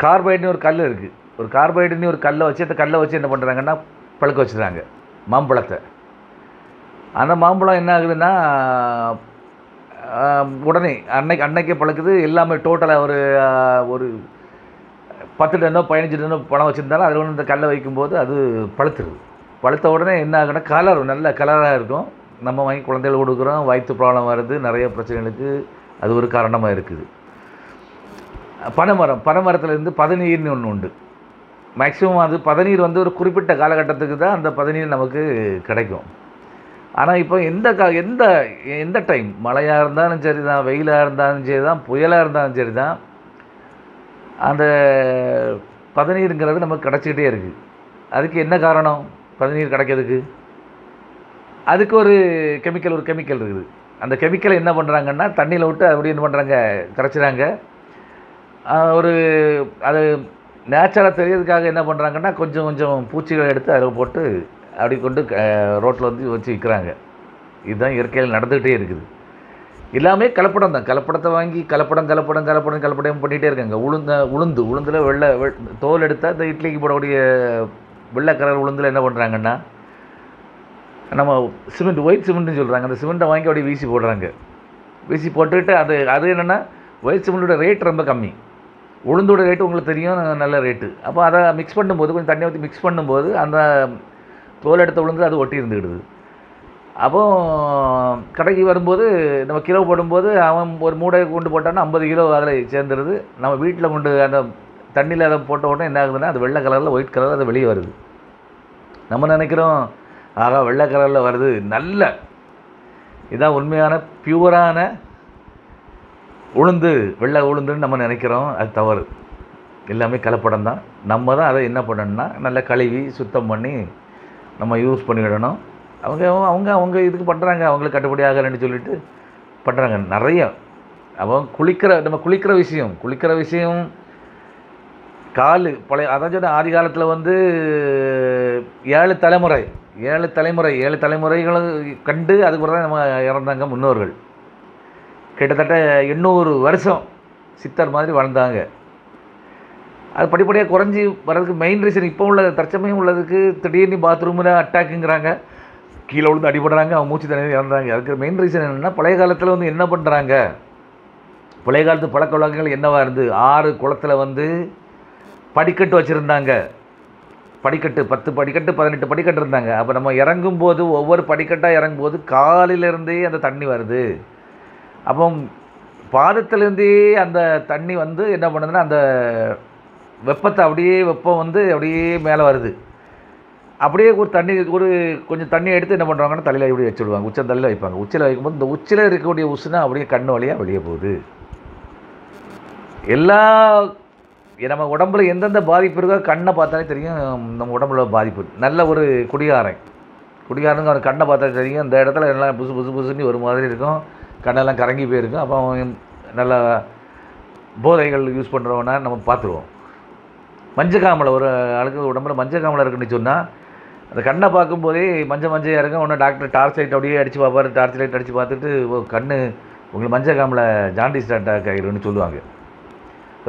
கார்பைடுன்னு ஒரு கல் இருக்குது. ஒரு கார்பைடுன்னு ஒரு கல்லை வச்சு அந்த கல்லை வச்சு என்ன பண்ணுறாங்கன்னா பழுக்க வச்சுருக்காங்க மாம்பழத்தை. அந்த மாம்பழம் என்ன ஆகுதுன்னா உடனே அன்னைக்கே பழுக்குது. எல்லாமே டோட்டலாக ஒரு 10 டன்னோ 15 டன்னோ பழம் வச்சுருந்தாலும் அதில் ஒன்று இந்த கல்லை வைக்கும்போது அது பழுத்துருது. பழுத்த உடனே என்ன ஆகுன்னா கலர் நல்ல கலராக இருக்கும். நம்ம வாங்கி குழந்தைகள் கொடுக்குறோம், வயிற்று ப்ராப்ளம் வருது, நிறைய பிரச்சனைகளுக்கு அது ஒரு காரணமாக இருக்குது. பனைமரத்துலேருந்து பதநீர்னு ஒன்று உண்டு. மேக்ஸிமம் அது பதநீர் வந்து ஒரு குறிப்பிட்ட காலகட்டத்துக்கு தான் அந்த பதநீர் நமக்கு கிடைக்கும். ஆனால் இப்போ எந்த டைம் மழையாக இருந்தாலும் சரி தான், வெயிலாக இருந்தாலும் சரி தான், புயலாக இருந்தாலும் சரி தான், அந்த பதநீருங்கிறது நமக்கு கிடச்சிக்கிட்டே இருக்குது. அதுக்கு என்ன காரணம்? பதநீர் கிடைக்கிறதுக்கு அதுக்கு ஒரு கெமிக்கல் இருக்குது. அந்த கெமிக்கலை என்ன பண்ணுறாங்கன்னா தண்ணியில் விட்டு அப்படி என்ன பண்ணுறாங்க, கரைச்சிறாங்க. அது நேச்சுரலாக தெரியறதுக்காக என்ன பண்ணுறாங்கன்னா கொஞ்சம் கொஞ்சம் பூச்சிகளை எடுத்து அதில் போட்டு அப்படி கொண்டு ரோட்டில் வந்து வச்சு விற்கிறாங்க. இதுதான் இயற்கையில் நடந்துகிட்டே இருக்குது. எல்லாமே கலப்படம் தான். கலப்படத்தை வாங்கி கலப்படம் பண்ணிகிட்டே இருக்காங்க. உளுந்தில் தோல் எடுத்தால் இந்த இட்லிக்கு போடக்கூடிய வெள்ளை கலர் உளுந்தில் என்ன பண்ணுறாங்கன்னா நம்ம ஒயிட் சிமெண்ட்னு சொல்கிறாங்க. அந்த சிமெண்ட்டை வாங்கி அப்படியே வீசி போடுறாங்க. வீசி போட்டுக்கிட்டு அது என்னென்னா ஒயிட் சிமெண்ட்டோட ரேட் ரொம்ப கம்மி, உளுந்தோட ரேட்டு உங்களுக்கு தெரியும், நல்ல ரேட்டு. அப்போ அதை மிக்ஸ் பண்ணும்போது கொஞ்சம் தண்ணி ஊற்றி மிக்ஸ் பண்ணும்போது அந்த தோல் எடுத்த உளுந்து அது ஒட்டி இருந்துக்கிடுது. அப்போது கடைக்கு வரும்போது நம்ம கிலோ போடும்போது அவன் ஒரு மூடை கொண்டு போட்டான்னா 50 கிலோ அதில் சேர்ந்துருது. நம்ம வீட்டில் கொண்டு அந்த தண்ணியில் அதை போட்ட உடனே என்ன ஆகுதுன்னா அது வெள்ளை கலரில் ஒயிட் கலரில் அது வெளியே வருது. நம்ம நினைக்கிறோம் ஆகா வெள்ளை கலரில் வருது, நல்ல இதான் உண்மையான பியூரான வெள்ளை உளுந்துன்னு நம்ம நினைக்கிறோம். அது தவறு. எல்லாமே கலப்படம் தான். நம்ம தான் அதை என்ன பண்ணணும்னா நல்லா கழுவி சுத்தம் பண்ணி நம்ம யூஸ் பண்ணிவிடணும். அவங்க இதுக்கு பண்ணுறாங்க, அவங்களுக்கு கட்டுப்படி ஆகலைன்னு சொல்லிட்டு பண்ணுறாங்க நிறைய. நம்ம குளிக்கிற விஷயம் அதான் சொன்ன ஆதி காலத்தில் வந்து 7 தலைமுறைகளை கண்டு அதுக்கு தான் நம்ம இறந்தாங்க முன்னோர்கள். கிட்டத்தட்ட 800 வருஷம் சித்தர் மாதிரி வாழ்ந்தாங்க. அது படிப்படியாக குறைஞ்சி வர்றதுக்கு மெயின் ரீசன் இப்போ உள்ள தற்சமயம் உள்ளதுக்கு திடீர்னு பாத்ரூமில் அட்டாக்குங்கிறாங்க, கீழே விழுந்து அடிபடுறாங்க, அவங்க மூச்சு தண்ணி இறந்தாங்க. அதுக்கு மெயின் ரீசன் என்னென்னா பழைய காலத்தில் வந்து என்ன பண்ணுறாங்க, பழைய காலத்து பழக்க வழக்கங்கள் என்னவாக இருந்து 6 குளத்தில் வந்து படிக்கட்டு வச்சுருந்தாங்க. படிக்கட்டு 10 படிக்கட்டு 18 படிக்கட்டு இருந்தாங்க. அப்போ நம்ம இறங்கும்போது ஒவ்வொரு படிக்கட்டாக இறங்கும்போது காலிலிருந்தே அந்த தண்ணி வருது. அப்போ பாதத்திலேருந்தே அந்த தண்ணி வந்து என்ன பண்ணுதுன்னா அந்த வெப்பம் வந்து அப்படியே மேலே வருது. அப்படியே கொஞ்சம் தண்ணி எடுத்து என்ன பண்ணுறாங்கன்னா தலையில் இப்படி வச்சுடுவாங்க, உச்சந்தலையில் வைப்பாங்க. உச்சியில் வைக்கும்போது இந்த உச்சியில் இருக்கக்கூடிய உசுனா அப்படியே கண்ணு வழியாக வெளியே போகுது. நம்ம உடம்புல எந்தெந்த பாதிப்பு இருக்கோ கண்ணை பார்த்தாலே தெரியும் நம்ம உடம்புல பாதிப்பு. நல்ல ஒரு குடிகாரனுங்க அவன் கண்ணை பார்த்தாலே தெரியும், இந்த இடத்துல எல்லாம் புதுசுன்னு ஒரு மாதிரி இருக்கும், கண்ணெல்லாம் கறங்கி போயிருக்கும். அப்போ அவன் நல்ல போதைகள் யூஸ் பண்ணுறவனா நம்ம பார்த்துருவோம். மஞ்சக்காமலை ஒரு ஆளுக்கு உடம்புல மஞ்சக்காமலை இருக்குன்னு சொன்னால் அந்த கண்ணை பார்க்கும்போதே மஞ்சையாக இருக்கும். ஒன்று டாக்டர் டார்ச் லைட் அப்படியே அடித்து பார்ப்பார். டார்ச் லைட் அடித்து பார்த்துட்டு கண்ணு உங்களுக்கு மஞ்சக்காமலை ஜாண்டிஸ் அட்டாக் ஆகிடும்னு சொல்லுவாங்க.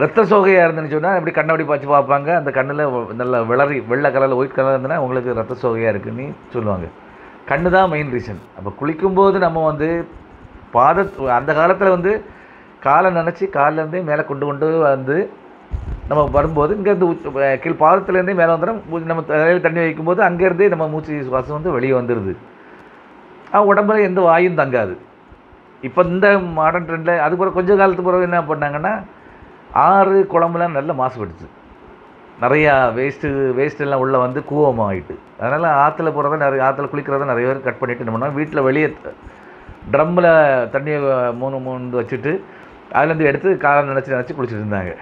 ரத்த சோகையாக இருந்துன்னு சொன்னால் இப்படி கண்ணை அப்படி பார்த்து பார்ப்பாங்க. அந்த கண்ணில் நல்ல வெள்ளை கலரில் ஒயிட் கலர் இருந்ததுன்னா உங்களுக்கு ரத்த சோகையாக இருக்குன்னு சொல்லுவாங்க. கண்ணு தான் மெயின் ரீசன். அப்போ குளிக்கும்போது நம்ம வந்து அந்த காலத்தில் வந்து காலை நினச்சி காலிலேருந்தே மேலே கொண்டு வந்து நம்ம வரும்போது இங்கேருந்து கீழ் பாதத்துலேருந்தே மேலே வந்துடும். நம்ம தலையில் தண்ணி வைக்கும்போது அங்கேருந்தே நம்ம மூச்சு சுவாசம் வந்து வெளியே வந்துடுது. உடம்புல எந்த வாயும் தங்காது. இப்போ இந்த மாடர்ன் ட்ரெண்டில் அது பிறகு கொஞ்சம் காலத்துக்கு பிறகு என்ன பண்ணாங்கன்னா ஆறு குளம்புலாம் நல்லா மாசுபடுச்சு. நிறையா வேஸ்ட்டெல்லாம் உள்ளே வந்து கூவமாக ஆகிட்டு. அதனால் ஆற்றுல குளிக்கிறத நிறைய பேர் கட் பண்ணிவிட்டு என்ன பண்ணால் வீட்டில் வெளியே ட்ரம்மில் தண்ணியை மூணு வச்சுட்டு அதுலேருந்து எடுத்து காலை நினச்சி குளிச்சுட்டு இருந்தாங்க.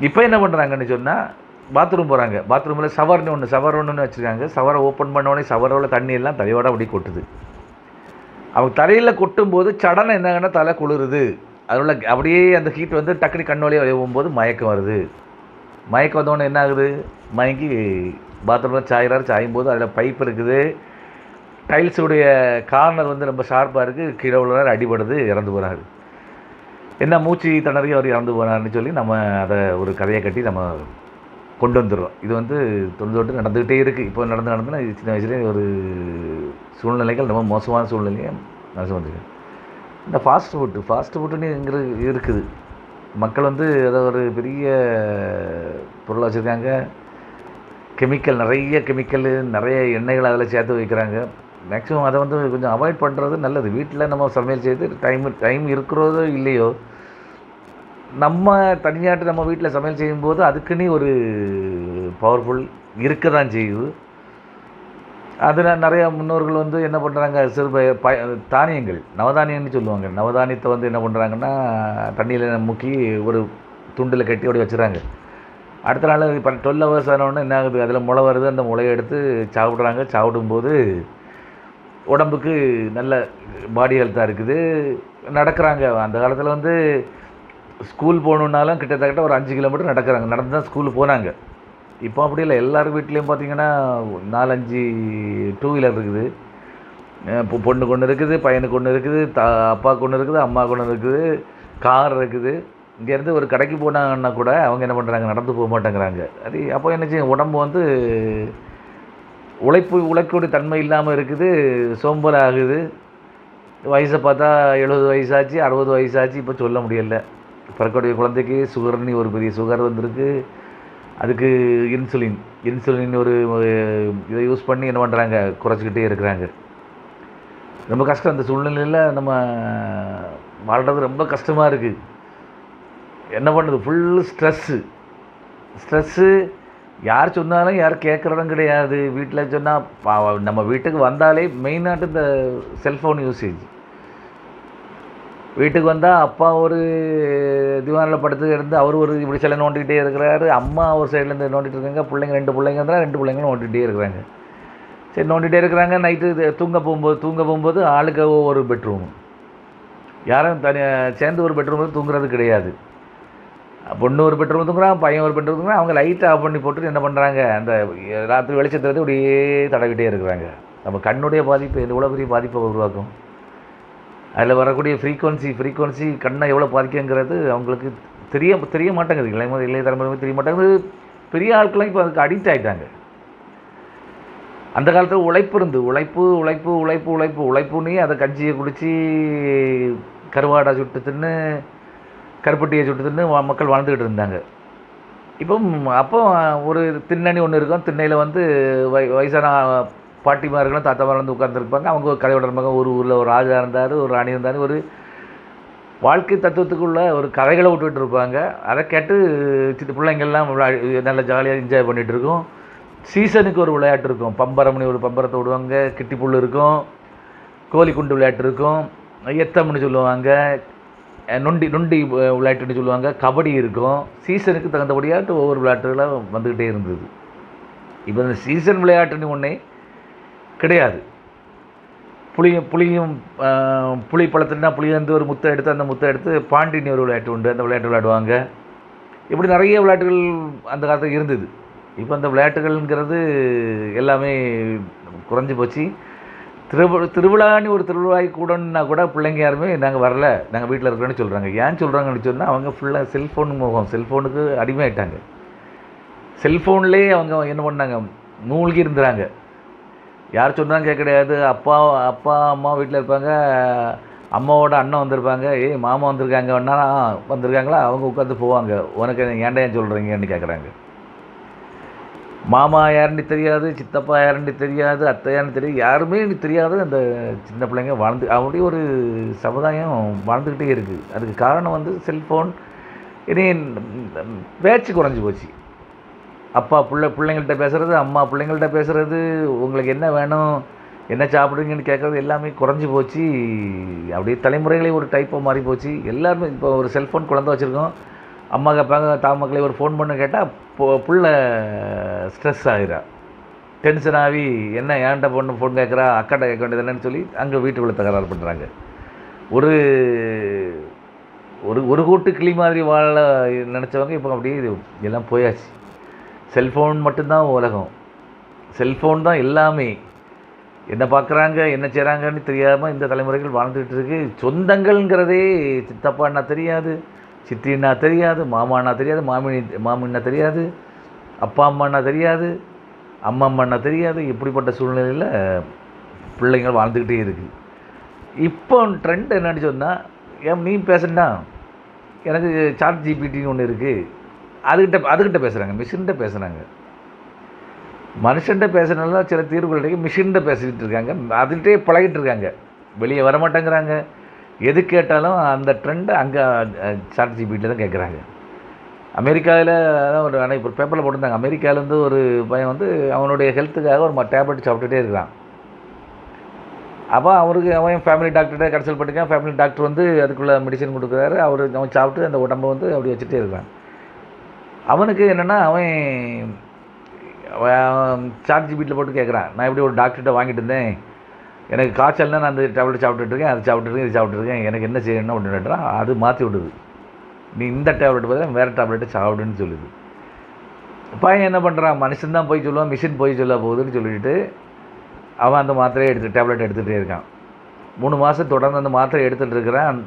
இப்போ என்ன பண்ணுறாங்கன்னு சொன்னால் பாத்ரூம் போகிறாங்க. பாத்ரூமில் ஷவர் ஒன்று வச்சுருக்காங்க. ஷவரை ஓப்பன் பண்ணோடனே ஷவரோட தண்ணியெல்லாம் தலையோடு அப்படி கொட்டுது. அவங்க தலையில் கொட்டும்போது சடனை என்னங்கன்னா தலை குளிருது. அதில் அப்படியே அந்த ஹீட் வந்து டக்குனு கண் வழியாக போகும்போது மயக்கம் வருது. மயக்கம் வந்தோடனே என்ன ஆகுது, மயங்கி பாத்ரூமில் சாயும் போது அதில் பைப் இருக்குது. டைல்ஸுடைய கார்னர் வந்து ரொம்ப ஷார்ப்பாக இருக்குது. கீழே உள்ளவர் அடிபடுது, இறந்து போகிறாரு. என்ன மூச்சு திணறி அவர் இறந்து போனார்னு சொல்லி நம்ம அதை ஒரு கதையை கட்டி நம்ம கொண்டு வந்துடுறோம். இது வந்து தொன்று நடந்துக்கிட்டே இருக்குது. இப்போ நடந்து சின்ன வயசுலேயே ஒரு சூழ்நிலைகள் ரொம்ப மோசமான சூழ்நிலையை மனசு வந்துருக்கு. இந்த ஃபாஸ்ட் ஃபுட்டுன்னு இருக்குது. மக்கள் வந்து அதை ஒரு பெரிய பொருளாக வச்சுருக்காங்க. நிறைய கெமிக்கல், நிறைய எண்ணெய்கள் அதில் சேர்த்து வைக்கிறாங்க. மேக்ஸிமம் அதை வந்து கொஞ்சம் அவாய்ட் பண்ணுறது நல்லது. வீட்டில் நம்ம சமையல் செய்து டைம் இருக்கிறதோ இல்லையோ, நம்ம தனியாட்டு நம்ம வீட்டில் சமையல் செய்யும்போது அதுக்குன்னு ஒரு பவர்ஃபுல் இருக்க தான் செய்யுது. அதில் நிறையா முன்னோர்கள் வந்து என்ன பண்ணுறாங்க, தானியங்கள், நவதானியம்னு சொல்லுவாங்க. நவதானியத்தை வந்து என்ன பண்ணுறாங்கன்னா தண்ணியில் முக்கி ஒரு துண்டில் கட்டி அப்படி வச்சுறாங்க. அடுத்த நாள் 12 ஹவர்ஸ் ஆனோடனே என்ன ஆகுது, அதில் முளை வருது. அந்த முளையை எடுத்து சாப்பிட்றாங்க. சாப்பிடும்போது உடம்புக்கு நல்ல பாடி ஹெல்த்தாக இருக்குது. நடக்கிறாங்க. அந்த காலத்தில் வந்து ஸ்கூல் போகணுன்னாலும் கிட்டத்தட்ட ஒரு 5 கிலோமீட்டர் நடந்து தான் ஸ்கூலுக்கு போனாங்க. இப்போ அப்படி இல்லை. எல்லார் வீட்லேயும் பார்த்தீங்கன்னா 4-5 டூ வீலர் இருக்குது. இப்போ பொண்ணுக்கு ஒன்று இருக்குது, பையனுக்கு ஒன்று இருக்குது, அப்பாவுக்கு ஒன்று இருக்குது, அம்மாவுக்கு ஒன்று இருக்குது, கார் இருக்குது. இங்கேருந்து ஒரு கடைக்கு போனாங்கன்னா கூட அவங்க என்ன பண்ணுறாங்க, நடந்து போக மாட்டேங்கிறாங்க. அது அப்போ என்ன செய்யும், உடம்பு வந்து உழைக்கக்கூடிய தன்மை இல்லாமல் இருக்குது, சோம்பல் ஆகுது. வயசை பார்த்தா 70 வயசாச்சு, 60 வயசாச்சு, இப்போ சொல்ல முடியலை. பிறக்கக்கூடிய குழந்தைக்கு சுகர்னு ஒரு பெரிய சுகர் வந்திருக்கு. அதுக்கு இன்சுலின் ஒரு இதை யூஸ் பண்ணி என்ன பண்ணுறாங்க, குறைச்சிக்கிட்டே இருக்கிறாங்க. ரொம்ப கஷ்டம். அந்த சூழ்நிலையில் நம்ம வாழ்கிறது ரொம்ப கஷ்டமாக இருக்குது. என்ன பண்ணுறது, ஃபுல் ஸ்ட்ரெஸ்ஸு. யார் சொன்னாலும் யார் கேட்குறதும் கிடையாது. வீட்டில் சொன்னால் நம்ம வீட்டுக்கு வந்தாலே மெயினாட்டு இந்த செல்ஃபோன் யூசேஜ். வீட்டுக்கு வந்தால் அப்பா ஒரு திவானில் படுத்து இருந்து அவர் ஒரு இப்படி சில நோண்டிக்கிட்டே இருக்கிறாரு. அம்மா ஒரு சைட்லேருந்து நோண்டிகிட்டு இருக்காங்க. 2 பிள்ளைங்க இருந்தால் 2 பிள்ளைங்களும் நோண்டிகிட்டே இருக்கிறாங்க. சரி, நோண்டிகிட்டே இருக்கிறாங்க. நைட்டு தூங்க போகும்போது ஆளுக்கு ஒரு பெட்ரூம். யாரும் தனியாக சேர்ந்து ஒரு பெட்ரூமில் தூங்குறது கிடையாது. பொண்ணு ஒரு பெட்ரூம் தூங்குறான், பையன் ஒரு பெட்ரூம் தூங்குறான். அவங்க லைட்டை ஆஃப் பண்ணி போட்டுட்டு என்ன பண்ணுறாங்க, அந்த ராத்திரி வெளிச்சத்தை வந்து இப்படியே தடவிட்டே இருக்கிறாங்க. நம்ம கண்ணுடைய பாதிப்பு எவ்வளோ பெரிய பாதிப்பை உருவாக்கும். அதில் வரக்கூடிய ஃப்ரீக்குவன்சி கண்ணை எவ்வளோ பாதிக்குங்கிறது அவங்களுக்கு தெரிய மாட்டேங்குது. இளைய தலைமுறை தெரிய மாட்டேங்குது. பெரிய ஆட்கள்லாம் இப்போ அதுக்கு அடிக்ட் ஆகிட்டாங்க. அந்த காலத்தில் உழைப்புன்னே அதை கஞ்சியை குடித்து கருவாடை சுட்டு தின்னு கருப்பட்டியை சுட்டு தின்னு மக்கள் வாழ்ந்துக்கிட்டு இருந்தாங்க. அப்போ ஒரு திண்ணணி ஒன்று இருக்கும். திண்ணையில் வந்து வயசான பாட்டிமார்களும் தாத்தாமார்கள் வந்து உட்காந்துருப்பாங்க. அவங்க ஒரு கதையோட இருப்பாங்க. ஒரு ஊரில் ஒரு ராஜா இருந்தார், ஒரு ராணி இருந்தார். ஒரு வாழ்க்கை தத்துவத்துக்குள்ள ஒரு கதைகளை விட்டுக்கிட்டு இருப்பாங்க. அதை கேட்டு சின்ன பிள்ளைங்கள்லாம் நல்லா ஜாலியாக என்ஜாய் பண்ணிகிட்டு இருக்கும். சீசனுக்கு ஒரு விளையாட்டு இருக்கும். பம்பரம்னு ஒரு பம்பரத்தை விடுவாங்க. கிட்டிப்புல் இருக்கும். கோழி குண்டு விளையாட்டு இருக்கும். எத்தம்னு சொல்லுவாங்க. நொண்டி விளையாட்டுன்னு சொல்லுவாங்க. கபடி இருக்கும். சீசனுக்கு தகுந்தபடியாட்டு ஒவ்வொரு விளையாட்டுகளாக வந்துக்கிட்டே இருந்தது. இப்போ இந்த சீசன் விளையாட்டுன்னு ஒன்றே கிடையாது. புளி பழத்துனா புளியந்து ஒரு முத்தை எடுத்து அந்த முத்தை எடுத்து பாண்டின்னு ஒரு விளையாட்டு உண்டு. அந்த விளையாட்டு விளையாடுவாங்க. இப்படி நிறைய விளையாட்டுகள் அந்த காலத்தில் இருந்தது. இப்போ அந்த விளையாட்டுகள்ங்கிறது எல்லாமே குறைஞ்சி போச்சு. திருவிழான்னு ஒரு திருவிழாய் கூடன்னா கூட பிள்ளைங்க யாருமே நாங்கள் வரல, நாங்கள் வீட்டில் இருக்கிறோன்னு சொல்கிறாங்க. ஏன் சொல்கிறாங்கன்னு சொன்னால் அவங்க ஃபுல்லாக செல்ஃபோனுக்கு அடிமையாயிட்டாங்க. செல்ஃபோன்லேயே அவங்க என்ன பண்ணாங்க, மூழ்கி இருந்துறாங்க. யார் சொன்னாலும் கேட்க கிடையாது. அப்பா அம்மா வீட்டில் இருப்பாங்க. அம்மாவோட அண்ணன் வந்திருப்பாங்க. மாமா வந்திருக்காங்க, அண்ணா வந்திருக்காங்களா, அவங்க உட்காந்து போவாங்க. உனக்கு ஏன்டா ஏன் சொல்கிறீங்கன்னு கேட்குறாங்க. மாமா யாருன்னு தெரியாது, சித்தப்பா யாருன்னு தெரியாது, அத்தை யாருன்னு தெரியாது, யாருமே தெரியாது. அந்த சின்ன பிள்ளைங்க அவங்களுடைய ஒரு சமுதாயம் வாழ்ந்துக்கிட்டே இருக்குது. அதுக்கு காரணம் வந்து செல்ஃபோன். இனி பேச்சு குறைஞ்சி போச்சு. அப்பா பிள்ளைங்கள்ட்ட பேசுகிறது, அம்மா பிள்ளைங்கள்ட்ட பேசுகிறது, உங்களுக்கு என்ன வேணும், என்ன சாப்பிடுங்கன்னு கேட்குறது எல்லாமே குறைஞ்சி போச்சு. அப்படியே தலைமுறைகளே ஒரு டைப்பாக மாறி போச்சு. எல்லாருமே இப்போ ஒரு செல்ஃபோன் குழந்தை வச்சுருக்கோம். அம்மா கேட்பாங்க, மக்களே ஒரு ஃபோன் பண்ண கேட்டால் புள்ள ஸ்ட்ரெஸ் ஆகிறா, டென்ஷன் ஆகி என்ன ஏன்ட்ட ஃபோன் கேட்குறா, அக்காட்ட கேட்க வேண்டியது என்னன்னு சொல்லி அங்கே வீட்டுக்குள்ளே தகராறு பண்ணுறாங்க. ஒரு ஒரு கூட்டு கிளி மாதிரி வாழ நினச்சவங்க இப்போ அப்படியே எல்லாம் போயாச்சு. செல்ஃபோன் மட்டும்தான் உலகம். செல்ஃபோன் தான் எல்லாமே. என்ன பார்க்குறாங்க என்ன செய்கிறாங்கன்னு தெரியாமல் இந்த தலைமுறைகள் வாழ்ந்துகிட்டு இருக்கு. சொந்தங்கள்ங்கிறதே சித்தப்பான்னா தெரியாது, சித்தின்னா தெரியாது, மாமான்னா தெரியாது, மாமின்னா தெரியாது, அப்பா அம்மான்னா தெரியாது, அம்மான்னா தெரியாது. இப்படிப்பட்ட சூழ்நிலையில் பிள்ளைங்கள் வாழ்ந்துக்கிட்டே இருக்குது. இப்போ ட்ரெண்ட் என்னன்னு சொன்னால், ஏன் நீ பேசுனா எனக்கு சாட் ஜிபிடின்னு ஒன்று இருக்குது, அதுக்கிட்ட பேசுகிறாங்க, மிஷின்கிட்ட பேசுகிறாங்க. மனுஷன்கிட்ட பேசுகிறனால சில தீர்வுகள் கிடைக்கும், மிஷின்கிட்ட பேசிக்கிட்டு இருக்காங்க, அதுகிட்டே பழகிட்டு இருக்காங்க, வெளியே வரமாட்டேங்கிறாங்க. எது கேட்டாலும் அந்த ட்ரெண்டை அங்கே சாட் ஜிபிடியில் தான் கேட்குறாங்க. அமெரிக்காவில் தான் ஒரு ஆனால் இப்போ பேப்பரில் போட்டிருந்தாங்க, அமெரிக்காவிலேருந்து ஒரு பையன் வந்து அவனுடைய ஹெல்த்துக்காக ஒரு டேப்லெட் சாப்பிட்டுட்டே இருக்கிறான். அப்போ அவன் ஃபேமிலி டாக்டர்கிட்ட கன்சல்ட் பண்ணிக்கான். ஃபேமிலி டாக்டர் வந்து அதுக்குள்ளே மெடிசன் கொடுக்குறாரு. அவன் சாப்பிட்டு அந்த உடம்பை வந்து அப்படி வச்சுட்டே இருக்கான். அவனுக்கு என்னென்னா அவன் சாட் ஜிபிடியில் போட்டு கேட்குறான், நான் எப்படி ஒரு டாக்டர்கிட்ட வாங்கிட்டு இருந்தேன், எனக்கு காய்ச்சல்னா நான் அந்த டேப்லெட் சாப்பிட்டுருக்கேன், அது சாப்பிட்டுருக்கேன், இது சாப்பிட்டுருக்கேன், எனக்கு என்ன செய்யணும் அப்படின்றான். அது மாற்றி விடுது, நீ இந்த டேப்லெட் பதிலாக வேறு டேப்லெட்டை சாப்பிடுன்னு சொல்லுது. பையன் என்ன பண்ணுறான், மனுஷன் போய் சொல்லுவான், மிஷின் போய் சொல்ல போகுதுன்னு சொல்லிட்டு அவன் அந்த மாத்திரையை டேப்லெட் எடுத்துகிட்டே இருக்கான். 3 மாதம் தொடர்ந்து அந்த மாத்திரை எடுத்துகிட்டு இருக்கிறான்.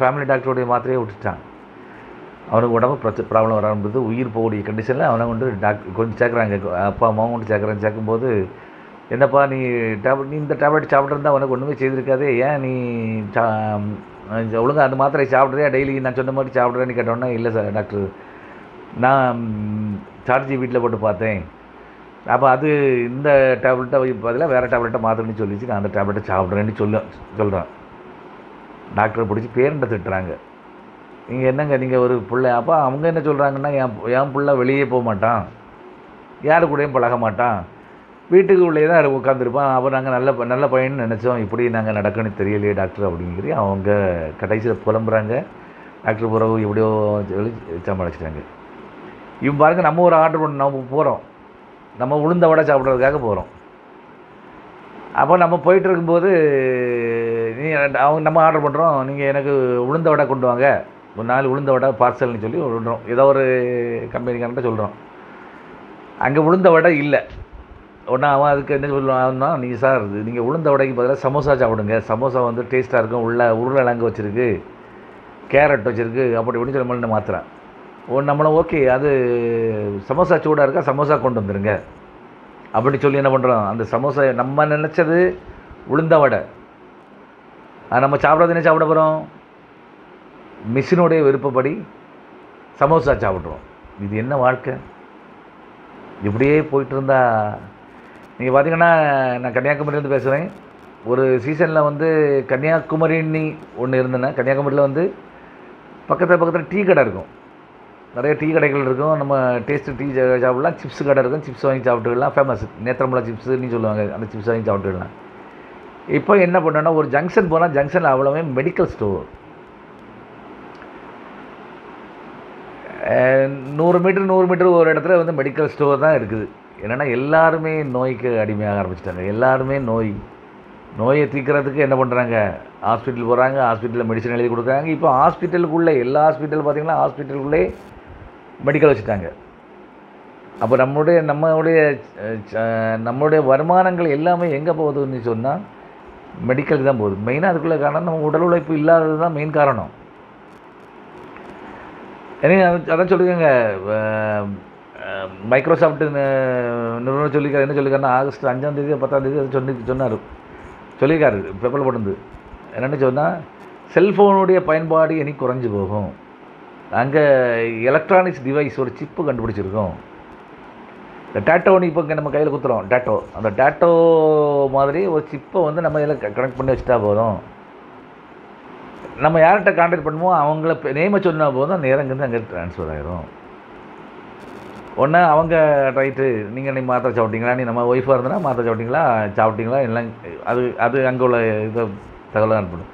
ஃபேமிலி டாக்டருடைய மாத்திரையை விட்டுட்டான். அவனுக்கு உடம்பு ப்ராப்ளம் வராது, உயிர் போகக்கூடிய கண்டிஷனில் அவனை கொண்டு கொஞ்சம் சேர்க்குறாங்க, அப்பா அம்மாவும் கொண்டு சேர்க்கும்போது, என்னப்பா நீ இந்த டேப்லெட் சாப்பிட்ருந்தா உனக்கு ஒன்றுமே செய்திருக்காதே, ஏன் நீ ஒழுங்காக அந்த மாத்திரை சாப்பிட்றியா, டெய்லி நான் சொன்ன மாதிரி சாப்பிட்றேன்னு கேட்டோன்னா, இல்லை சார் டாக்டர், நான் சாட் ஜிபிடியில் போட்டு பார்த்தேன், அப்போ அது இந்த டேப்லெட்டை பதிலாக வேறு டேப்லெட்டை மாற்றணும்னு சொல்லிச்சு, நான் அந்த டேப்லெட்டை சாப்பிட்றேன்னு சொல்கிறான். டாக்டரை பிடிச்சி பேரண்ட்டை திட்டுறாங்க, நீங்கள் என்னங்க நீங்கள் ஒரு பிள்ளை. அப்போ அவங்க என்ன சொல்கிறாங்கன்னா, என் பிள்ளை வெளியே போக மாட்டான், யாரு கூடயும் பழக மாட்டான், வீட்டுக்கு உள்ளே தான் உட்காந்துருப்பான், அப்போ நாங்கள் நல்ல பையன்னு நினச்சோம், இப்படி நாங்கள் நடக்கணும்னு தெரியலையே டாக்டர் அப்படிங்கிறி அவங்க கடைசியில் புலம்புறாங்க. டாக்டர் பிறகு எப்படியோ சொல்லி சமாளிச்சிட்டாங்க. இவன் பாருங்கள், நம்ம ஒரு ஆர்டர் பண்ண நம்ம போகிறோம், நம்ம உளுந்த வடை சாப்பிட்றதுக்காக போகிறோம். அப்போ நம்ம போயிட்டு இருக்கும்போது நம்ம ஆர்டர் பண்ணுறோம், நீங்கள் எனக்கு உளுந்த வடை கொண்டு வாங்க, ஒரு 4 உளுந்த வடை பார்சல்னு சொல்லி விடுறோம், ஏதோ ஒரு கம்பெனிக்காரன்ட்ட சொல்கிறோம். அங்கே உளுந்த வடை இல்லை. உடனே அவன் அதுக்கு என்ன சொல்லுவான்னா, நீங்கள் சார் நீங்கள் உளுந்த வடைக்கு பதிலாக சமோசா சாப்பிடுங்க, சமோசா வந்து டேஸ்ட்டாக இருக்கும், உருளைக்கிழங்கு வச்சுருக்கு, கேரட் வச்சுருக்கு, அப்படி இப்படின்னு சொல்லி நம்மளை மாற்றுறான். நம்மளும் ஓகே, அது சமோசா சூடாக இருக்கா, சமோசா கொண்டு வந்துடுங்க அப்படி சொல்லி என்ன பண்ணுறோம், அந்த சமோசா நம்ம நினச்சது உளுந்த வடை, நம்ம சாப்பிட்றது என்ன சாப்பிட போகிறோம், மிஷினுடைய விருப்பப்படி சமோசா சாப்பிட்றோம். இது என்ன வாழ்க்கை? இப்படியே போயிட்டு இருந்தா நீங்கள் பார்த்தீங்கன்னா, நான் கன்னியாகுமரியிலேருந்து பேசுகிறேன். ஒரு சீசனில் வந்து கன்னியாகுமரின்னு ஒன்று இருந்தேன்னா, கன்னியாகுமரியில் வந்து பக்கத்தில் டீ கடை இருக்கும், நிறைய டீ கடைகள் இருக்கும், நம்ம டேஸ்ட்டு டீ சாப்பிடலாம், சிப்ஸ் கடை இருக்கும், சிப்ஸ் வாங்கி சாப்பிட்டுக்கலாம், ஃபேமஸ் நேத்திரம்பழம் சிப்ஸுன்னு சொல்லுவாங்க, அந்த சிப்ஸ் வாங்கி சாப்பிட்டுக்கலாம். இப்போ என்ன பண்ணோன்னா, ஒரு ஜங்ஷன் போனால் ஜங்ஷனில் அவ்வளோவே மெடிக்கல் ஸ்டோர், 100 மீட்டர் ஒரு இடத்துல வந்து மெடிக்கல் ஸ்டோர் தான் இருக்குது. என்னென்னா எல்லாருமே நோய்க்கு அடிமையாக ஆரம்பிச்சிட்டாங்க. எல்லாருமே நோயை தீர்க்கிறதுக்கு என்ன பண்ணுறாங்க, ஹாஸ்பிட்டல் போகிறாங்க, ஹாஸ்பிட்டலில் மெடிசன் எழுதி கொடுக்குறாங்க. இப்போ ஹாஸ்பிட்டலுக்குள்ளே எல்லா ஹாஸ்பிட்டல் பார்த்திங்கன்னா ஹாஸ்பிட்டலுக்குள்ளே மெடிக்கல் வச்சுட்டாங்க. அப்போ நம்மளுடைய வருமானங்கள் எல்லாமே எங்கே போகுதுன்னு சொன்னால் மெடிக்கலுக்கு தான் போகுது. மெயினாக அதுக்குள்ளே காரணம் நம்ம உடல் உழைப்பு இல்லாதது தான் மெயின் காரணம். ஏன்னா அதான் சொல்லியிருக்காங்க, மைக்ரோசாஃப்ட் நிறுவனம் சொல்லியிருக்காரு, என்ன சொல்லியிருக்காருன்னா ஆகஸ்ட் 5ஆம் தேதி 10ஆம் தேதி அது சொல்லியிருக்காரு பேப்பரில் போட்டு. என்னென்னு சொன்னால், செல்ஃபோனுடைய பயன்பாடு இனி குறைஞ்சி போகும், அங்கே எலக்ட்ரானிக்ஸ் டிவைஸ் ஒரு சிப்பு கண்டுபிடிச்சிருக்கோம். இந்த டேட்டோன்னு இப்போ இங்கே நம்ம கையில் குத்துறோம், டேட்டோ, அந்த டேட்டோ மாதிரி ஒரு சிப்பை வந்து நம்ம இதில் கனெக்ட் பண்ணி வச்சுட்டா போதும், நம்ம யார்கிட்ட கான்டாக்ட் பண்ணுவோம் அவங்கள நேமை சொன்னால் போதும், நேரங்கிறது அங்கே ட்ரான்ஸ்ஃபர் ஆகிரும். ஒன்று அவங்க ரைட்டு, நீங்கள் மாத்திரை சாப்பிட்டீங்களா, நீ நம்ம ஒய்ஃபாக இருந்தனா மாத்திரை சாப்பிட்டீங்களா எல்லாம் அது அங்கே உள்ள இதை தகவலாக அனுப்பணும்.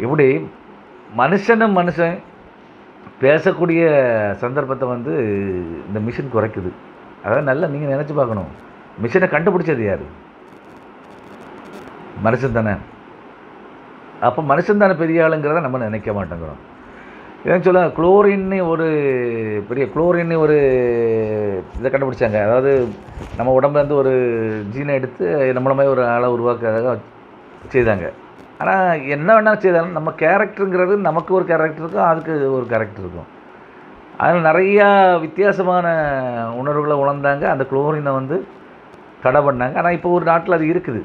இப்படி மனுஷன் பேசக்கூடிய சந்தர்ப்பத்தை வந்து இந்த மிஷின் குறைக்குது. அதாவது நல்லா நீங்கள் நினச்சி பார்க்கணும், மிஷினை கண்டுபிடிச்சது யார்? மனுஷன் தானே. அப்போ மனுஷன் தானே பெரிய ஆளுங்கிறத நம்ம நினைக்க மாட்டேங்கிறோம். ஏன்னு சொல்ல குளோரின்னு ஒரு பெரிய குளோரின்னு ஒரு இதை கண்டுபிடிச்சாங்க. அதாவது நம்ம உடம்புலேருந்து ஒரு ஜீனை எடுத்து நம்மள மாதிரி ஒரு ஆளை உருவாக்குறதாக செய்தாங்க. ஆனால் என்ன வேணாலும் செய்தாலும் நம்ம கேரக்டருங்கிறது நமக்கு ஒரு கேரக்டர் இருக்கும், அதுக்கு ஒரு கேரக்டர் இருக்கும். அதில் நிறையா வித்தியாசமான உணர்வுகளை உணர்ந்தாங்க. அந்த குளோரினை வந்து தடை பண்ணாங்க. ஆனால் இப்போ ஒரு நாட்டில் அது இருக்குது.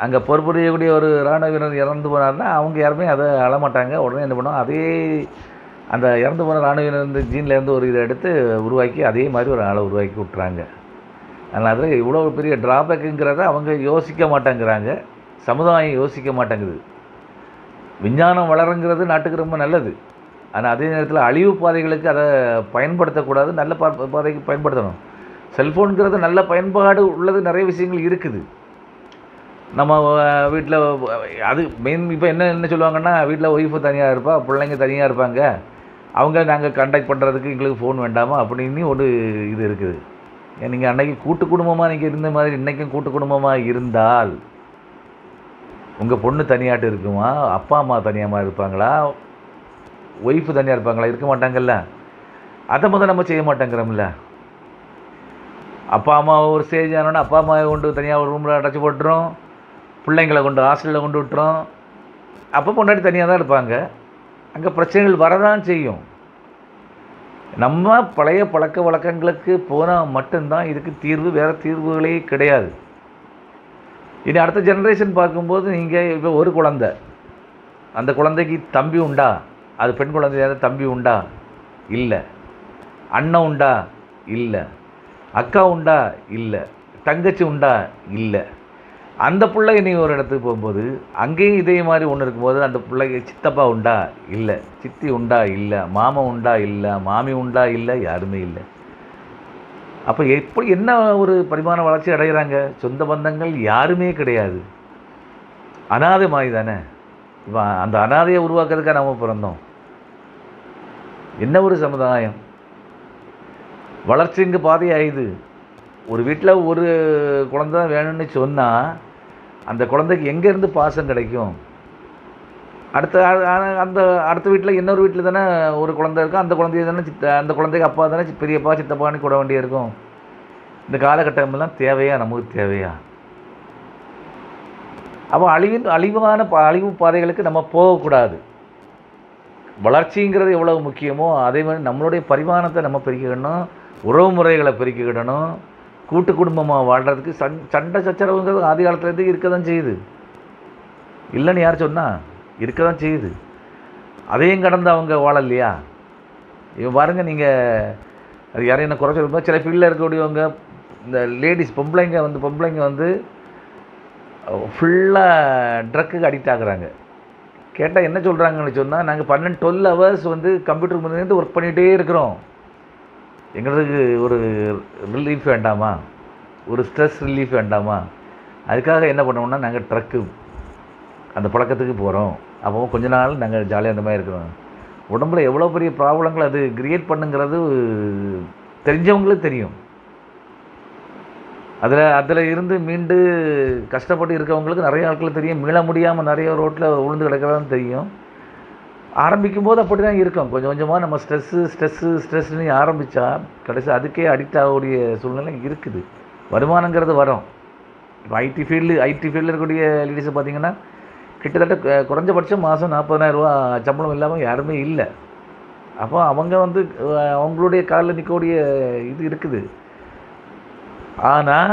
அங்கே பொறுப்புடையக்கூடிய ஒரு இராணுவ வீரர் இறந்து போனார்னா அவங்க யாருமே அதை அழமாட்டாங்க. உடனே என்ன பண்ணுவோம், அதே அந்த இறந்து போன இராணுவ வீரர் ஜீன்லேருந்து ஒரு இதை எடுத்து உருவாக்கி அதே மாதிரி ஒரு ஆளை உருவாக்கி விட்றாங்க. அதனால் அதில் இவ்வளோ பெரிய ட்ராபேக்குங்கிறத அவங்க யோசிக்க மாட்டேங்கிறாங்க. சமுதாயம் யோசிக்க மாட்டேங்குது. விஞ்ஞானம் வளருங்கிறது நாட்டுக்கு ரொம்ப நல்லது. ஆனால் அதே நேரத்தில் அழிவு பாதைகளுக்கு அதை பயன்படுத்தக்கூடாது, நல்ல பாதைக்கு பயன்படுத்தணும். செல்ஃபோனுங்கிறது நல்ல பயன்பாடு உள்ளது, நிறைய விஷயங்கள் இருக்குது. நம்ம வீட்டில் அது மெயின் இப்போ என்ன சொல்லுவாங்கன்னா, வீட்டில் ஒய்ஃபு தனியாக இருப்பா, பிள்ளைங்க தனியாக இருப்பாங்க, அவங்க நாங்கள் கான்டாக்ட் பண்ணுறதுக்கு எங்களுக்கு ஃபோன் வேண்டாமா அப்படின்னு ஒரு இது இருக்குது. நீங்கள் அன்றைக்கி கூட்டு குடும்பமாக நீங்கள் இருந்த மாதிரி இன்றைக்கும் கூட்டு குடும்பமாக இருந்தால் உங்கள் பொண்ணு தனியாட்டு இருக்குமா, அப்பா அம்மா தனியாக இருப்பாங்களா, ஒய்ஃபு தனியாக இருப்பாங்களா? இருக்க மாட்டாங்கல்ல. அதை முதல் நம்ம செய்ய மாட்டேங்கிறோம்ல. அப்பா அம்மா ஒரு ஸ்டேஜ் ஆனோன்னா அப்பா அம்மாவை கொண்டு தனியாக ஒரு ரூமில் அடைச்சி போட்டுரும், பிள்ளைங்களை கொண்டு ஹாஸ்டலில் கொண்டு விட்டுரும். அப்போ பொண்டாட்டி தனியாக தான் இருப்பாங்க. அங்கே பிரச்சனைகள் வரதான் செய்யும். நம்ம பழைய பழக்க வழக்கங்களுக்கு போனால் மட்டும்தான் இதுக்கு தீர்வு, வேறு தீர்வுகளே கிடையாது. இனி அடுத்த ஜென்ரேஷன் பார்க்கும்போது நீங்கள் இப்போ ஒரு குழந்தை, அந்த குழந்தைக்கு தம்பி உண்டா? அது பெண் குழந்தையாவது தம்பி உண்டா? இல்லை. அண்ணன் உண்டா? இல்லை. அக்கா உண்டா? இல்லை. தங்கச்சி உண்டா? இல்லை. அந்த பிள்ளை நீ ஒரு இடத்துக்கு போகும்போது அங்கேயும் இதே மாதிரி ஒன்று இருக்கும்போது அந்த பிள்ளைக்கு சித்தப்பா உண்டா? இல்லை. சித்தி உண்டா? இல்லை. மாமன் உண்டா? இல்லை. மாமி உண்டா? இல்லை. யாருமே இல்லை. அப்போ எப்படி என்ன ஒரு பரிமாண வளர்ச்சி அடைகிறாங்க? சொந்த பந்தங்கள் யாருமே கிடையாது. அனாதை மாதிரி தானே. இப்போ அந்த அனாதையை உருவாக்குறதுக்காக நம்ம பிறந்தோம். என்ன ஒரு சமுதாயம்! வளர்ச்சி இங்கே பாதை ஆயுது. ஒரு வீட்டில் ஒரு குழந்தை தான் வேணும்னு சொன்னால் அந்த குழந்தைக்கு எங்கேருந்து பாசம் கிடைக்கும்? அடுத்த வீட்டில் இன்னொரு வீட்டில் தானே ஒரு குழந்தை இருக்கும். அந்த குழந்தைய தானே அந்த குழந்தைக்கு அப்பா தானே பெரியப்பா சித்தப்பான்னு கூட வேண்டிய இருக்கும். இந்த காலகட்டமெல்லாம் தேவையா? நமக்கு தேவையா? அப்போ அழிவு பாதைகளுக்கு நம்ம போகக்கூடாது. வளர்ச்சிங்கிறது எவ்வளவு முக்கியமோ அதே மாதிரி நம்மளுடைய பரிமாணத்தை நம்ம பெருக்கிக்கிடணும், உறவு முறைகளை பெருக்கிக்கிடணும். கூட்டு குடும்பமாக வாழ்கிறதுக்கு சண்டை சச்சரவுங்கிறது ஆதி காலத்துலேருந்து இருக்க தான் செய்யுது. இல்லைன்னு யார் சொன்னால் இருக்க தான் செய்யுது. அதையும் கடந்து அவங்க வாழலையா? இவன் பாருங்கள், நீங்கள் அது யாரையும் என்ன குறை சொல்லும்போது சில ஃபீல்டில் இருக்கக்கூடியவங்க இந்த லேடிஸ் பொம்பளைங்க வந்து ஃபுல்லாக ட்ரக்குக்கு அடிக்ட் ஆகுறாங்க. கேட்டால் என்ன சொல்கிறாங்கன்னு சொன்னால், நாங்கள் 12 ஹவர்ஸ் வந்து கம்ப்யூட்டர் முன்னேருந்து ஒர்க் பண்ணிகிட்டே இருக்கிறோம், எங்களுக்கு ஒரு ரிலீஃப் வேண்டாமா, ஒரு ஸ்ட்ரெஸ் ரிலீஃப் வேண்டாமா? அதுக்காக என்ன பண்ணுவோம்னா நாங்கள் ட்ரக்கு அந்த பழக்கத்துக்கு போகிறோம். அப்போ கொஞ்ச நாள் நாங்கள் ஜாலியாக அந்த மாதிரி இருக்கிறோம். உடம்புல எவ்வளோ பெரிய ப்ராப்ளங்கள் அது கிரியேட் பண்ணுங்கிறது தெரிஞ்சவங்களுக்கு தெரியும். அதில் இருந்து மீண்டு கஷ்டப்பட்டு இருக்கவங்களுக்கு நிறைய ஆட்கள் தெரியும். மீள முடியாமல் நிறைய ரோட்டில் உளுந்து கிடக்கிறதான்னு தெரியும். ஆரம்பிக்கும் போது அப்படி தான் இருக்கும். கொஞ்சம் கொஞ்சமாக நம்ம ஸ்ட்ரெஸ்ஸுன்னு ஆரம்பித்தா கடைசி அதுக்கே அடிக்ட் ஆகக்கூடிய சூழ்நிலை இருக்குது. வருமானங்கிறது வரும். இப்போ ஐடி ஃபீல்டில் இருக்கக்கூடிய லேடிஸை பார்த்திங்கன்னா கிட்டத்தட்ட குறைஞ்சபட்சம் மாதம் 40,000 ரூபா சம்பளம் இல்லாமல் யாருமே இல்லை. அப்போ அவங்க வந்து அவங்களுடைய காலில் நிற்கக்கூடிய இது இருக்குது. ஆனால்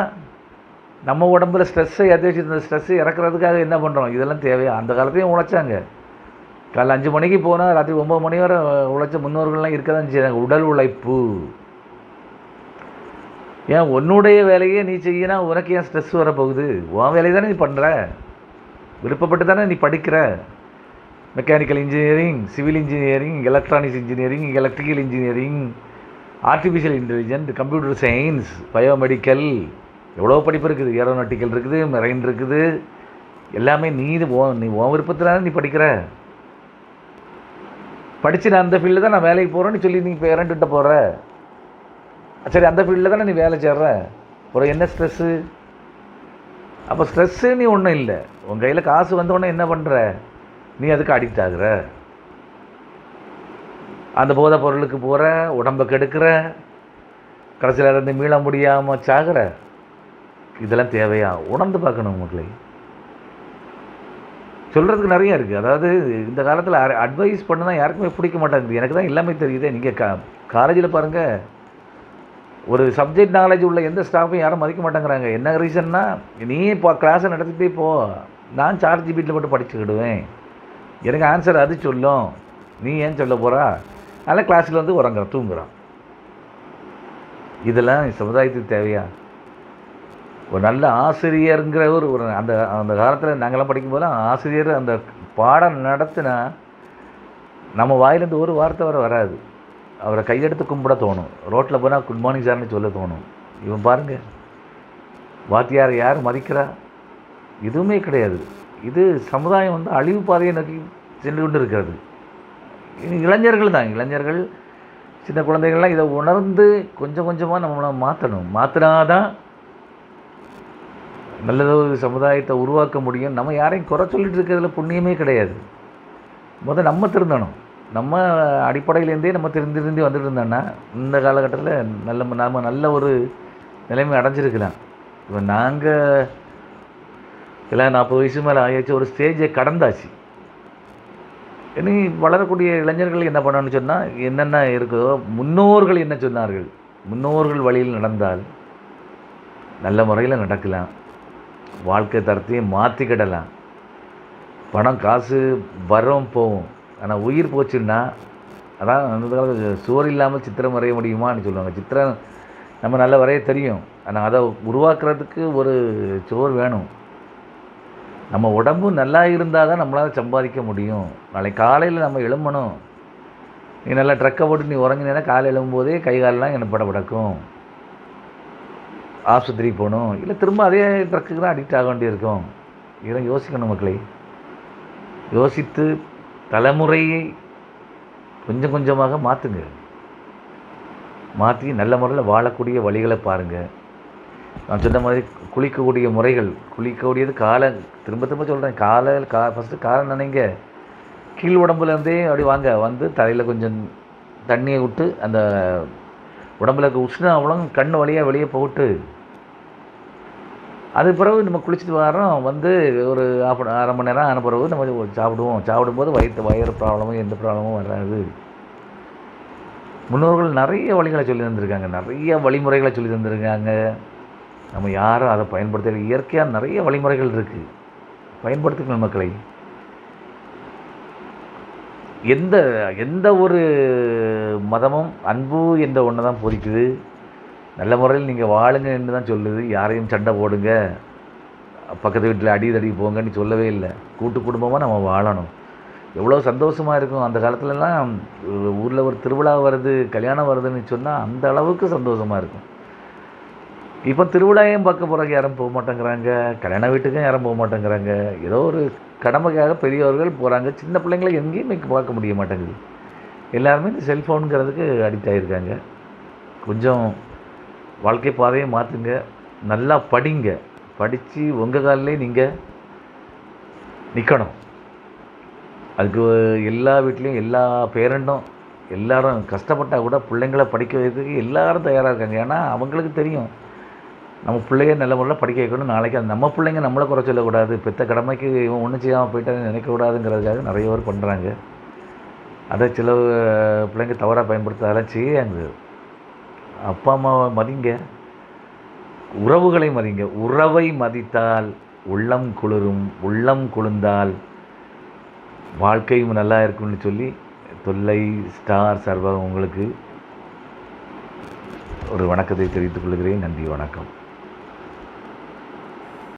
நம்ம உடம்புல ஸ்ட்ரெஸ்ஸை இந்த ஸ்ட்ரெஸ்ஸை இறக்குறதுக்காக என்ன பண்ணுறோம்? இதெல்லாம் தேவையா? அந்த காலத்தையும் உழைச்சாங்க. காலைல 5 மணிக்கு போனால் ராத்திரி 9 மணி வரை உழைச்ச முன்னோர்கள்லாம் இருக்க தான் செய்கிறாங்க. உடல் உழைப்பு. ஏன் உன்னுடைய வேலையே நீ செய்யினா உனக்கு ஏன் ஸ்ட்ரெஸ் வரப்போகுது? உன் வேலையை தானே நீ பண்ணுற, விருப்பப்பட்டு தானே நீ படிக்கிற. Mechanical engineering, civil engineering, electronics engineering, electrical engineering, artificial intelligent, computer science, biomedical, எவ்வளோ படிப்பு இருக்குது. ஏரோநாட்டிக்கல் இருக்குது, மெரைன் இருக்குது. எல்லாமே நீ உன் விருப்பத்தில் நீ படிக்கிற. படித்து நான் அந்த ஃபீல்டில் தான் நான் வேலைக்கு போகிறேன்னு சொல்லி நீ இப்போ இறண்டுகிட்ட போகிற. சரி, அந்த ஃபீல்டில் தானே நீ வேலை செய்கிற. ஒரு என்ன ஸ்ட்ரெஸ்ஸு? அப்போ ஸ்ட்ரெஸ்ஸு நீ ஒன்றும் இல்லை. உன் கையில் காசு வந்தோடனே என்ன பண்ணுற? நீ அதுக்கு அடிக்ட் ஆகுற. அந்த போதை பொருளுக்கு போகிற, உடம்பை கெடுக்கிற, கடைசியில் இருந்து மீள முடியாமல் சாகிற, இதெல்லாம் தேவையா? உணர்ந்து பார்க்கணும் மக்களை. சொல்கிறதுக்கு நிறையா இருக்குது. அதாவது இந்த காலத்தில் அட்வைஸ் பண்ண தான் யாருக்குமே பிடிக்க மாட்டேங்குது. எனக்கு தான் எல்லாமே தெரியுதே. நீங்கள் காலேஜில் பாருங்கள், ஒரு சப்ஜெக்ட் நாலேஜ் உள்ள எந்த ஸ்டாஃபையும் யாரும் மதிக்க மாட்டேங்கிறாங்க. என்ன ரீசன்னா, நீ இப்போ கிளாஸை நடத்திட்டே போ, நான் சார்ஜ் ஜிபிட்டில் மட்டும் படிச்சுக்கிடுவேன், எனக்கு ஆன்சர் அது சொல்லும், நீ ஏன் சொல்ல போகிறா? அதனால் கிளாஸில் வந்து உறங்குறான், தூங்குறான். இதெல்லாம் சமுதாயத்துக்கு தேவையா? ஒரு நல்ல ஆசிரியருங்கிற ஒரு அந்த அந்த காலத்தில் நாங்கள்லாம் படிக்கும்போதெல்லாம் ஆசிரியர் அந்த பாடம் நடத்தினா நம்ம வாயிலேருந்து ஒரு வார்த்தை வராது. அவரை கையெடுத்து கும்பிட தோணும். ரோட்டில் போனால் குட் மார்னிங் சார்னு சொல்ல தோணும். இவன் பாருங்கள், வாத்தியார் யார் மதிக்கிறா? எதுவுமே கிடையாது. இது சமுதாயம் வந்து அழிவு பாதையை நோக்கி சென்று கொண்டு இருக்கிறது. இளைஞர்கள் தான், இளைஞர்கள் சின்ன குழந்தைகள்லாம் இதை உணர்ந்து கொஞ்சம் கொஞ்சமாக நம்மளை மாற்றணும். மாற்றினாதான் நல்லதொரு சமுதாயத்தை உருவாக்க முடியும். நம்ம யாரையும் குறை சொல்லிட்டு இருக்கிறதுல புண்ணியமே கிடையாது. முதல் நம்ம திருந்தணும். நம்ம அடிப்படையிலேருந்தே நம்ம திருந்தி வந்துட்டு இருந்தோன்னா இந்த காலகட்டத்தில் நம்ம நல்ல ஒரு நிலைமை அடைஞ்சிருக்கலாம். இப்போ நாங்கள் எல்லாம் 40 வயசு மேலே ஆயாச்சு, ஒரு ஸ்டேஜை கடந்தாச்சு. இனி வளரக்கூடிய இளைஞர்கள் என்ன பண்ணணும்னு சொன்னால், என்னென்ன இருக்குதோ, முன்னோர்கள் என்ன சொன்னார்கள், முன்னோர்கள் வழியில் நடந்தால் நல்ல முறையில் நடக்கலாம், வாழ்க்கை தரத்தையும் மாற்றிக்கிடலாம். பணம் காசு வரும் போகும், ஆனால் உயிர் போச்சுன்னா, அதான் அந்த காலத்தில் சுவர் இல்லாமல் சித்திரம் வரைய முடியுமான்னு சொல்லுவாங்க. சித்திரம் நம்ம நல்ல வரைய தெரியும், ஆனால் அதை உருவாக்குறதுக்கு ஒரு சுவர் வேணும். நம்ம உடம்பு நல்லா இருந்தால் தான் நம்மளால் சம்பாதிக்க முடியும். நாளைக்கு காலையில் நம்ம எழும்பணும். நீ நல்லா ட்ரக்கை போட்டு நீ உறங்கினேன்னா காலை எழும்போதே கை காலெலாம் எனக்கு படக்கும், ஆஸ்பத்திரி போகணும், இல்லை திரும்ப அதே ட்ரக்குக்கு தான் அடிக்ட் ஆக வேண்டியிருக்கும். இதெல்லாம் யோசிக்கணும் மக்களை. யோசித்து தலைமுறையை கொஞ்சம் கொஞ்சமாக மாற்றுங்க. மாற்றி நல்ல முறையில் வாழக்கூடிய வழிகளை பாருங்கள். நான் சொன்ன மாதிரி குளிக்கக்கூடிய முறைகள், குளிக்கக்கூடியது காலை திரும்ப திரும்ப சொல்கிறேன், ஃபஸ்ட்டு காலை நினைங்க, கீழ் உடம்புலேருந்தே அப்படி வாங்க, வந்து தலையில் கொஞ்சம் தண்ணியை விட்டு அந்த உடம்புல இருக்க உஷ்ணம் அவ்வளோ கண் வழியாக வெளியே போட்டு, அது பிறகு நம்ம குளிச்சுட்டு வரோம், வந்து ஒரு அரை மணி நேரம் ஆன பிறகு நம்ம சாப்பிடுவோம். சாப்பிடும்போது வயிறு ப்ராப்ளமும் எந்த ப்ராப்ளமும் வராது. முன்னோர்கள் நிறைய வழிகளை சொல்லி தந்திருக்காங்க, நிறைய வழிமுறைகளை சொல்லி தந்திருக்காங்க. நம்ம யாரும் அதை பயன்படுத்த, இயற்கையாக நிறைய வழிமுறைகள் இருக்குது, பயன்படுத்திக்கணும் மக்களை. எந்த ஒரு மதமும் அன்பு என்ற ஒன்று தான் போதிக்குது. நல்ல முறையில் நீங்கள் வாழுங்க என்று தான் சொல்லுது. யாரையும் சண்டை போடுங்க, பக்கத்து வீட்டில் அடி போங்கன்னு சொல்லவே இல்லை. கூட்டு குடும்பமாக நம்ம வாழணும். எவ்வளோ சந்தோஷமாக இருக்கும். அந்த காலத்துலலாம் ஊரில் ஒரு திருவிழா வருது, கல்யாணம் வருதுன்னு சொன்னால் அந்த அளவுக்கு சந்தோஷமாக இருக்கும். இப்போ திருவிழாவையும் பார்க்க போகிறக்கு யாரும் போக மாட்டேங்கிறாங்க, கல்யாண வீட்டுக்கும் யாரும் போக மாட்டேங்கிறாங்க. ஏதோ ஒரு கடமைக்காக பெரியவர்கள் போகிறாங்க, சின்ன பிள்ளைங்களை எங்கேயுமே பார்க்க முடிய மாட்டேங்குது. எல்லாருமே இந்த செல்ஃபோனுங்கிறதுக்கு அடிக்ட் ஆகியிருக்காங்க. கொஞ்சம் வாழ்க்கை பாதையை மாற்றுங்க, நல்லா படிங்க, படித்து உங்கள் காலிலே நீங்கள் நிற்கணும். அதுக்கு எல்லா வீட்லேயும் எல்லா பேரண்ட்டும் எல்லோரும் கஷ்டப்பட்டால் கூட பிள்ளைங்களை படிக்க வைக்கிறதுக்கு எல்லோரும் தயாராக இருக்காங்க. ஏன்னா அவங்களுக்கு தெரியும் நம்ம பிள்ளைய நல்ல முறையில் படிக்க வைக்கணும். நாளைக்கு அது நம்ம பிள்ளைங்க நம்மளை குறை சொல்லக்கூடாது, பெற்ற கடமைக்கு இவன் ஒன்றும் செய்யாமல் போயிட்டான்னு நினைக்கக்கூடாதுங்கிறதுக்காக நிறைய பேர் பண்ணுறாங்க. அதை சில பிள்ளைங்க தவறாக பயன்படுத்தாதான் செய்யாங்க. அப்பா அம்மாவை மதிங்க, உறவுகளை மதிங்க. உறவை மதித்தால் உள்ளம் குளிரும், உள்ளம் குளிர்ந்தால் வாழ்க்கையும் நல்லா இருக்கும்னு சொல்லி தொல்லை ஸ்டார் சார்பாக உங்களுக்கு ஒரு வணக்கத்தை தெரிவித்துக் கொள்கிறேன். நன்றி, வணக்கம்.